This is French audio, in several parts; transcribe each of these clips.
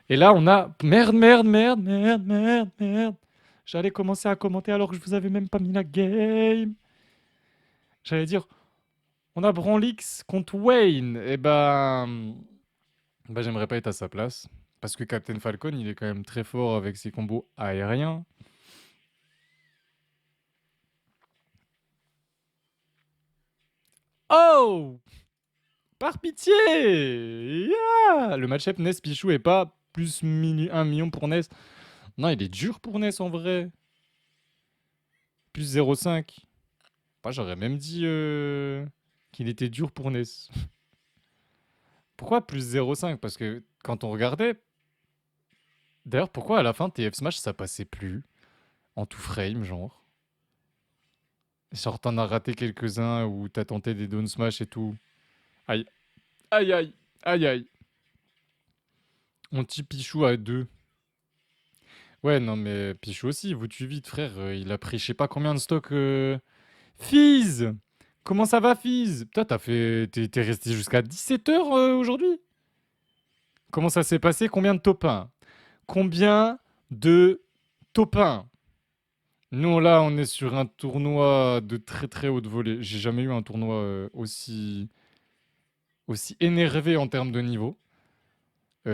Et là, on a... Merde, merde, merde, merde, merde, merde. J'allais commencer à commenter alors que je vous avais même pas mis la game. J'allais dire, on a Branlix contre Wayne. Eh ben... Bah, j'aimerais pas être à sa place. Parce que Captain Falcon, il est quand même très fort avec ses combos aériens. Oh! Par pitié! Yeah! Le match-up Ness-Pichou est pas plus 1 million pour Ness. Non, il est dur pour Ness en vrai. Plus 0,5. Bah, j'aurais même dit qu'il était dur pour Ness. Pourquoi plus 0,5? Parce que quand on regardait... D'ailleurs, pourquoi à la fin TF Smash ça passait plus? En tout frame, genre. Genre, t'en as raté quelques-uns où t'as tenté des down smash et tout. Aïe, aïe, aïe, aïe, aïe. On tue Pichou à 2. Ouais, non, mais Pichou aussi, vous tue vite, frère. Il a pris je sais pas combien de stock. Fizz! Comment ça va, Fizz? Putain, t'as fait. T'es resté jusqu'à 17h aujourd'hui? Comment ça s'est passé? Combien de top 1? Combien de top 1? Nous, là, on est sur un tournoi de très très haute volée. J'ai jamais eu un tournoi aussi énervé en termes de niveau.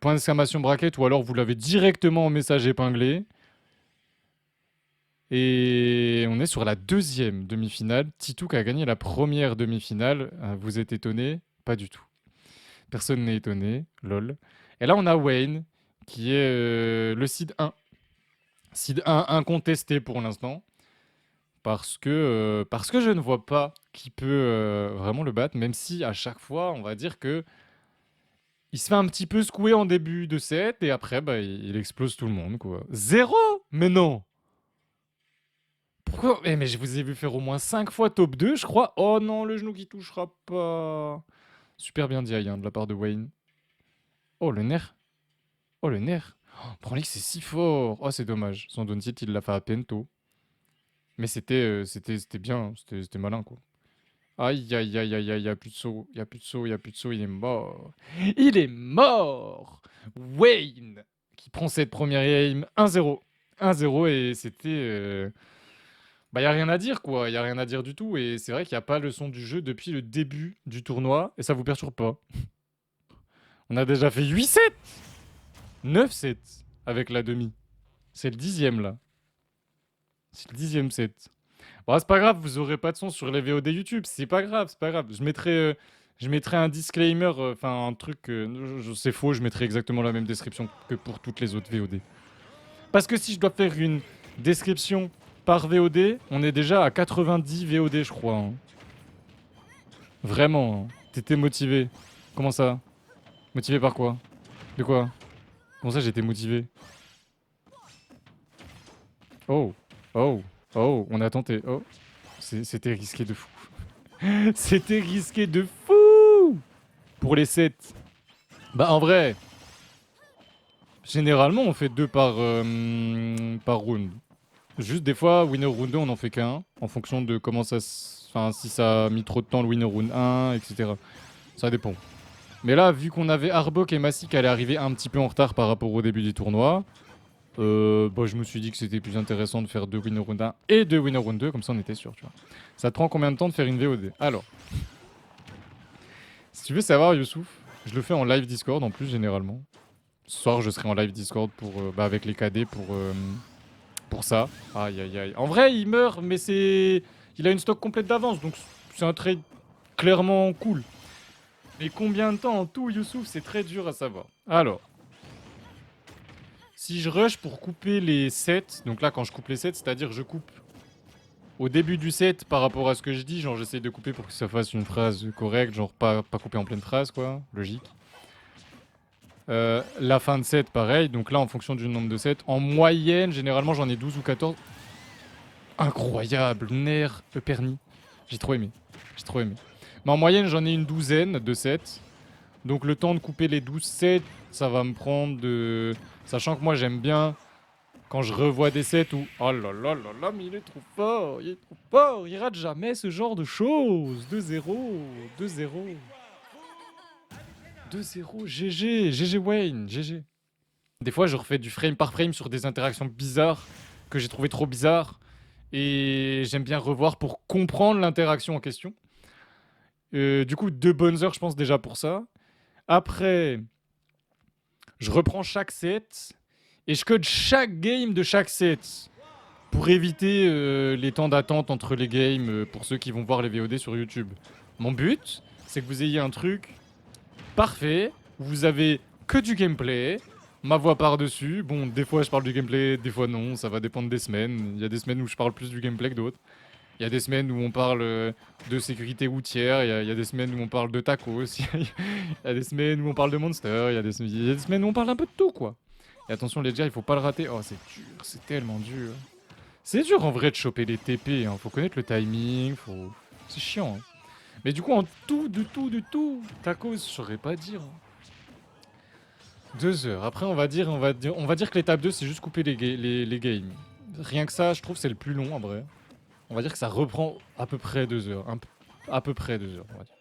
Point d'exclamation bracket, ou alors vous l'avez directement en message épinglé. Et on est sur la deuxième demi-finale. Titouk a gagné la première demi-finale. Vous êtes étonné? Pas du tout. Personne n'est étonné. Lol. Et là, on a Wayne, qui est le seed 1. Seed 1 incontesté pour l'instant. Parce que je ne vois pas qui peut vraiment le battre, même si à chaque fois, on va dire que il se fait un petit peu secouer en début de set, et après, bah, il explose tout le monde, quoi. Zéro? Mais non! Pourquoi? Mais je vous ai vu faire au moins 5 fois top 2, je crois. Oh non, le genou qui touchera pas. Super bien dit, hein, de la part de Wayne. Oh, le nerf. Oh, le nerf. Oh, Branlix, c'est si fort. Oh, c'est dommage. Son down hit, il l'a fait à peine tôt. Mais c'était bien. C'était malin, quoi. Aïe, aïe, aïe, aïe, aïe, y a plus de saut. Y a plus de saut, y a plus de saut, il est mort. Il est mort! Wayne, qui prend cette première aim 1-0. 1-0, et c'était... Bah, y a rien à dire, quoi. Y a rien à dire du tout. Et c'est vrai qu'il n'y a pas le son du jeu depuis le début du tournoi. Et ça vous perturbe pas. On a déjà fait 8 sets! 9 sets avec la demi. C'est le 10e, là. C'est le 10e set. Bon, c'est pas grave, vous aurez pas de son sur les VOD YouTube. C'est pas grave, c'est pas grave. Je mettrai un disclaimer, enfin un truc, c'est faux, je mettrai exactement la même description que pour toutes les autres VOD. Parce que si je dois faire une description par VOD, on est déjà à 90 VOD, je crois, hein. Vraiment, hein. T'étais motivé. Comment ça? Motivé par quoi? De quoi? Comment ça j'étais motivé? Oh, oh, oh, on a tenté. Oh, c'était risqué de fou. C'était risqué de fou pour les 7. Bah en vrai, généralement on fait 2 par round. Juste des fois, winner round 2 on en fait qu'un, en fonction de comment ça... Enfin, si ça a mis trop de temps le winner round 1, etc. Ça dépend. Mais là, vu qu'on avait Arbok et Massy qui allaient arriver un petit peu en retard par rapport au début du tournoi, bah, je me suis dit que c'était plus intéressant de faire 2 winner round 1 et 2 winner round 2, comme ça on était sûr, tu vois. Ça te prend combien de temps de faire une VOD? Alors, si tu veux savoir, Youssouf, je le fais en live Discord en plus, généralement. Ce soir, je serai en live Discord avec les KD pour ça. Aïe, aïe, aïe. En vrai, il meurt, mais c'est... Il a une stock complète d'avance, donc c'est un trade clairement cool. Mais combien de temps en tout, Youssouf? C'est très dur à savoir. Alors, si je rush pour couper les sets, donc là, quand je coupe les sets, c'est-à-dire je coupe au début du set par rapport à ce que je dis, genre j'essaye de couper pour que ça fasse une phrase correcte, genre pas couper en pleine phrase, quoi, logique. La fin de set, pareil. Donc là, en fonction du nombre de sets, en moyenne, généralement, j'en ai 12 ou 14. Incroyable, nerf pernis. J'ai trop aimé. J'ai trop aimé. Mais en moyenne, j'en ai une douzaine de sets. Donc le temps de couper les 12 sets, ça va me prendre de... Sachant que moi, j'aime bien quand je revois des sets où... Oh là là là là, mais il est trop fort, il est trop fort, il rate jamais ce genre de choses. 2-0, 2-0. 2-0, GG, GG Wayne, GG. Des fois, je refais du frame par frame sur des interactions bizarres que j'ai trouvé trop bizarres. Et j'aime bien revoir pour comprendre l'interaction en question. Du coup, 2 bonnes heures, je pense, déjà pour ça. Après, je reprends chaque set et je code chaque game de chaque set pour éviter les temps d'attente entre les games pour ceux qui vont voir les VOD sur YouTube. Mon but, c'est que vous ayez un truc parfait où vous avez que du gameplay, ma voix par-dessus. Bon, des fois je parle du gameplay, des fois non, ça va dépendre des semaines. Il y a des semaines où je parle plus du gameplay que d'autres. Il y a des semaines où on parle de sécurité routière, il y a des semaines où on parle de tacos, il y a des semaines où on parle de monster, il y a des semaines où on parle un peu de tout, quoi. Et attention, les gars, il faut pas le rater. Oh, c'est dur, c'est tellement dur. C'est dur en vrai de choper les TP, hein. Faut connaître le timing, faut... C'est chiant. Hein. Mais du coup, en tout, de tout, tacos, je saurais pas dire. 2 heures. Après, on va dire que l'étape 2, c'est juste couper les games. Rien que ça, je trouve, c'est le plus long, en vrai. On va dire que ça reprend à peu près 2 heures. À peu près 2 heures, on va dire.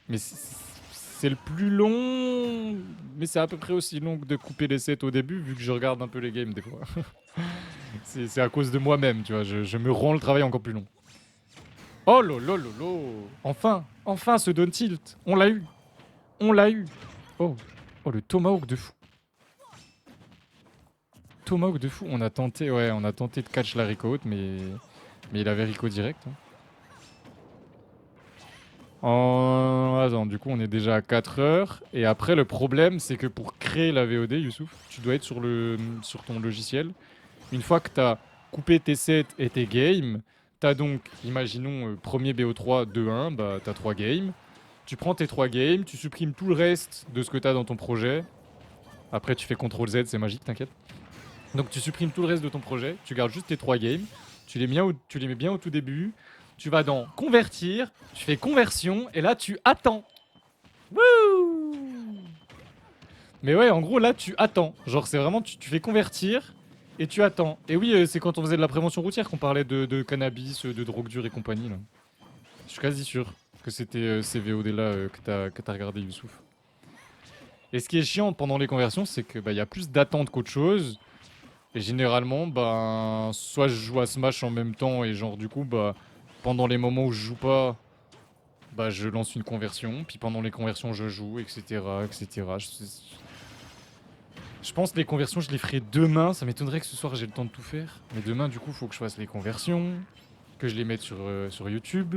Mais c'est le plus long, mais c'est à peu près aussi long que de couper les sets au début, vu que je regarde un peu les games des fois. C'est à cause de moi-même, tu vois. Je me rends le travail encore plus long. Oh lolo. Enfin ce down tilt. On l'a eu. On l'a eu. Oh. Oh, le tomahawk de fou. Tomahawk de fou. Ouais, on a tenté de catch la Rico haute, mais il avait Rico direct. Hein. Attends, du coup, on est déjà à 4 heures. Et après, le problème, c'est que pour créer la VOD, Youssouf, tu dois être sur ton logiciel. Une fois que tu as coupé tes sets et tes games, tu as donc, imaginons, premier BO3 2-1, bah, tu as 3 games. Tu prends tes 3 games, tu supprimes tout le reste de ce que tu as dans ton projet. Après, tu fais CTRL Z, c'est magique, t'inquiète. Donc, tu supprimes tout le reste de ton projet, tu gardes juste tes 3 games, tu les mets bien au tout début. Tu vas dans convertir, tu fais conversion, et là, tu attends. Wouh! Mais ouais, en gros, là, tu attends. Genre, c'est vraiment, tu fais convertir et tu attends. Et oui, c'est quand on faisait de la prévention routière qu'on parlait de cannabis, de drogue dure et compagnie, là. Je suis quasi sûr que c'était ces VOD-là que t'as regardé, Youssouf. Et ce qui est chiant pendant les conversions, c'est que bah, y a plus d'attente qu'autre chose. Et généralement, ben, soit je joue à Smash en même temps et genre, du coup, bah, pendant les moments où je joue pas, bah, je lance une conversion. Puis pendant les conversions, je joue, etc., etc. Je pense que les conversions, je les ferai demain. Ça m'étonnerait que ce soir j'ai le temps de tout faire. Mais demain, du coup, faut que je fasse les conversions, que je les mette sur YouTube,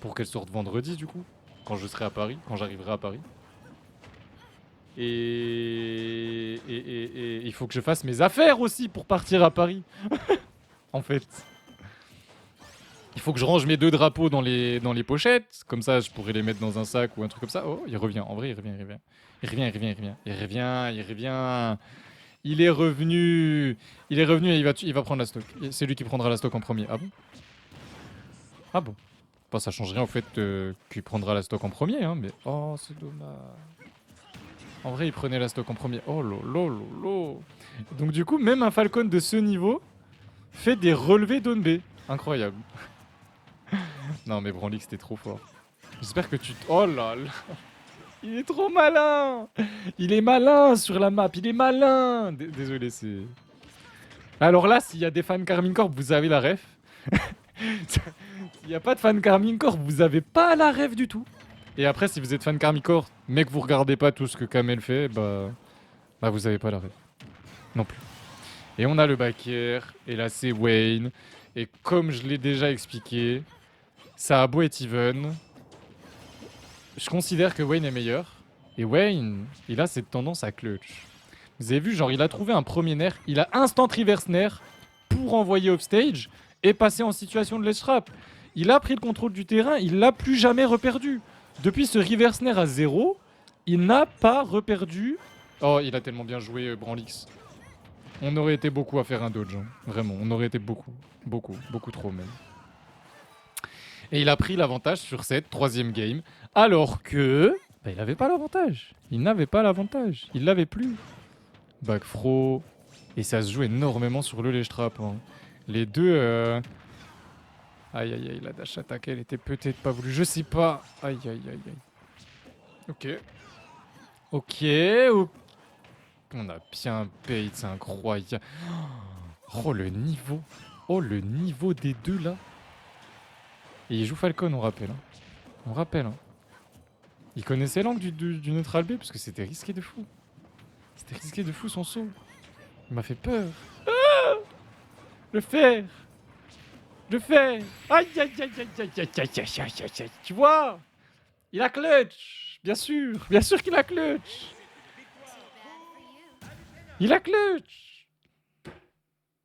pour qu'elles sortent vendredi, du coup, quand je serai à Paris, quand j'arriverai à Paris. Et il faut que je fasse mes affaires aussi pour partir à Paris. En fait, il faut que je range mes 2 drapeaux dans les pochettes. Comme ça, je pourrais les mettre dans un sac ou un truc comme ça. Oh, il revient. En vrai, il revient. Il revient. Il est revenu. Il est revenu et il va prendre la stock. C'est lui qui prendra la stock en premier. Ah bon? Ah bon. Bah, ça change rien au fait qu'il prendra la stock en premier, hein, mais... Oh, c'est dommage. En vrai, il prenait la stock en premier. Oh lolo. Donc du coup, même un Falcon de ce niveau fait des relevés d'One B. Incroyable. Non mais Branlix, c'était trop fort. J'espère que tu... Oh là là. Il est trop malin. Il est malin sur la map. Il est malin. Désolé, c'est... Alors là, s'il y a des fans Carmine Corp, vous avez la ref. S'il n'y a pas de fan Carmine Corp, vous avez pas la ref du tout. Et après, si vous êtes fan Carmine Corp, mais que vous regardez pas tout ce que Kamel fait, bah vous avez pas la ref. Non plus. Et on a le backer, et là c'est Wayne. Et comme je l'ai déjà expliqué, ça a beau être even, je considère que Wayne est meilleur. Et Wayne, il a cette tendance à clutch. Vous avez vu, genre, il a trouvé un premier nerf, il a instant reverse nerf pour envoyer offstage et passer en situation de ledge trap. Il a pris le contrôle du terrain, il l'a plus jamais reperdu. Depuis ce reverse nerf à 0, il n'a pas reperdu. Oh, il a tellement bien joué, Branlix. On aurait été beaucoup à faire un dodge, hein. Vraiment, on aurait été beaucoup trop même. Et il a pris l'avantage sur cette 3ème game, alors que... Bah, il n'avait pas l'avantage. Il n'avait pas l'avantage. Il l'avait plus. Backfro. Et ça se joue énormément sur le ledge trap. Hein. Les deux... Aïe, la dash attack, elle était peut-être pas voulue. Je sais pas. Aïe. Ok. On a bien bait, c'est incroyable. Oh, le niveau. Oh, le niveau des deux, là. Et il joue Falcon, on rappelle. Hein. On rappelle. Hein. Il connaissait l'angle du neutral B, parce que c'était risqué de fou. C'était risqué de fou, son saut. Il m'a fait peur. Ah, le fer. Le fer. Aïe, aïe, aïe, aïe, aïe, aïe, aïe, aïe, aïe, aïe, aïe. Tu vois? Il a clutch. Bien sûr qu'il a clutch. Il a clutch.